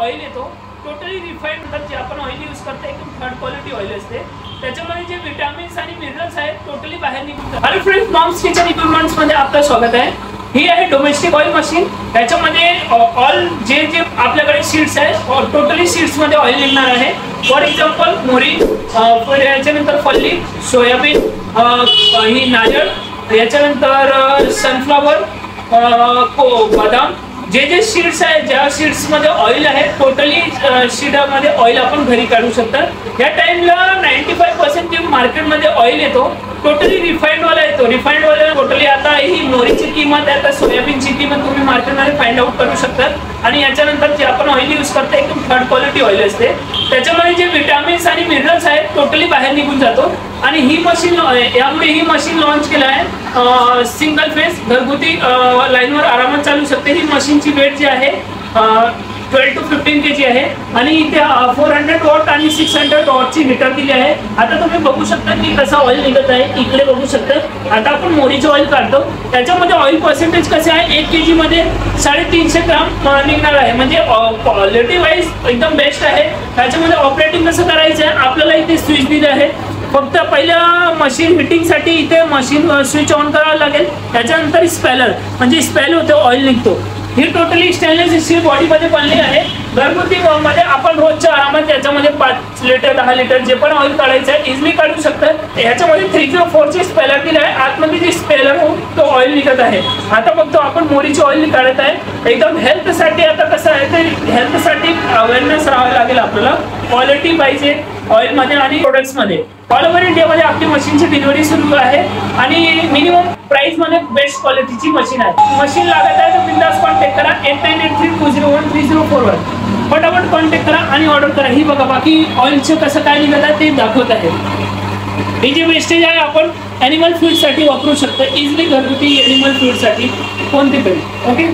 Oil येतो totally refined जे आपण ऑइल यूज करतो एकदम थर्ड क्वालिटी ऑइल असते। त्याच्यामध्ये जे विटामिन्स आणि मिनरल्स आहेत टोटली बाहेर निघून जातात। Hello friends, moms kitchen equipments मध्ये आपलं स्वागत आहे। ही आहे डोमेस्टिक ऑइल मशीन। त्याच्यामध्ये ऑल जे जे आपल्याकडे सीड्स आहेत टोटली सीड्स मध्ये ऑइल निघणार आहे। फॉर एक्झाम्पल मोहरी, याच्यानंतर फल्ली, सोयाबीन, ही नारळ, याच्यानंतर सनफ्लॉवर, बदाम, जे जे सीड्स आहेत ज्या सीड्स मध्ये ऑइल आहे टोटली सीड मध्ये ऑइल आपण घरी काढू शकता। या टाइमला 95% जे मार्केटमध्ये ऑइल येतो टोटली रिफाइंड वाला येतो। रिफाइंड वाला टोटली आता ही मोहरीची किंमत आहे, आता सोयाबीनची किंमत तुम्ही मार्केटमध्ये फाइंड आउट करू शकता। आणि याच्यानंतर जे आपण ऑइल यूज करतो एकदम थर्ड क्वालिटी ऑइल असते। त्याच्यामध्ये जे विटामिन्स आणि मिनरल्स आहेत टोटली बाहेर निघून जातो। आणि ही मशीन यामुळे ही मशीन लॉन्च केलं आहे सिंगल फेस घरगुती लाईनवर आरामात चालू शकते। ही मशीनची वेट जी आहे 12 to 15 kg आहे आणि इथे 400 वॉट आणि 600 वॉटची हीटर दिली आहे। आता तुम्ही बघू शकता की कसा ऑइल निघत आहे, इकडे बघू शकता। आता आपण मोहरीचे ऑइल काढतो, त्याच्यामध्ये ऑइल पर्सेंटेज कसे आहे 1 kg मध्ये 350 ग्राम निघणार आहे, म्हणजे क्वालिटी वाईज एकदम बेस्ट आहे। त्याच्यामध्ये ऑपरेटिंग कसं करायचं आहे, आपल्याला इथे स्विच दिले आहे। फक्त पहिल्या मशीन हिटिंगसाठी इथे मशीन स्विच ऑन करावं लागेल, त्याच्यानंतर स्पेलर म्हणजे स्पेल होते, ऑइल निघतो। ही टोटली स्टेनलेस स्टील बॉडीमध्ये बनली आहे। घरगुती मध्ये आपण रोजच्या आरामात याच्यामध्ये 5 लिटर 10 लिटर जे पण ऑइल काढायचं आहे इझिली काढू शकतात। याच्यामध्ये 304 चे स्पेलर दिले आहे, आतमध्ये जे स्पेलर होऊन तो ऑइल निघत आहे। आता बघतो आपण मोहरीचे ऑइल काढत आहे एकदम हेल्थसाठी। आता कसं आहे ते हेल्थसाठी अवेअरनेस राहावं लागेल आपल्याला, क्वालिटी पाहिजे ऑइल मध्ये आणि प्रोडक्ट्स मध्ये। ऑल ओव्हर इंडियामध्ये आपली मशीनची डिलिव्हरी सुरू आहे आणि मिनिमम प्राइस मध्ये बेस्ट क्वालिटीची मशीन आहे। मशीन लागत आहे तर बिंदास कॉन्टॅक्ट करा 8983201341। फटाफट कॉन्टॅक्ट करा आणि ऑर्डर करा। ही बघा बाकी ऑइलचं कसं काय निघत आहे ते दाखवत आहे। ही जे वेस्टेज आहे आपण ॲनिमल फीडसाठी वापरू शकतो इझिली, घरगुती ॲनिमल फीडसाठी कोणते तरी। ओके।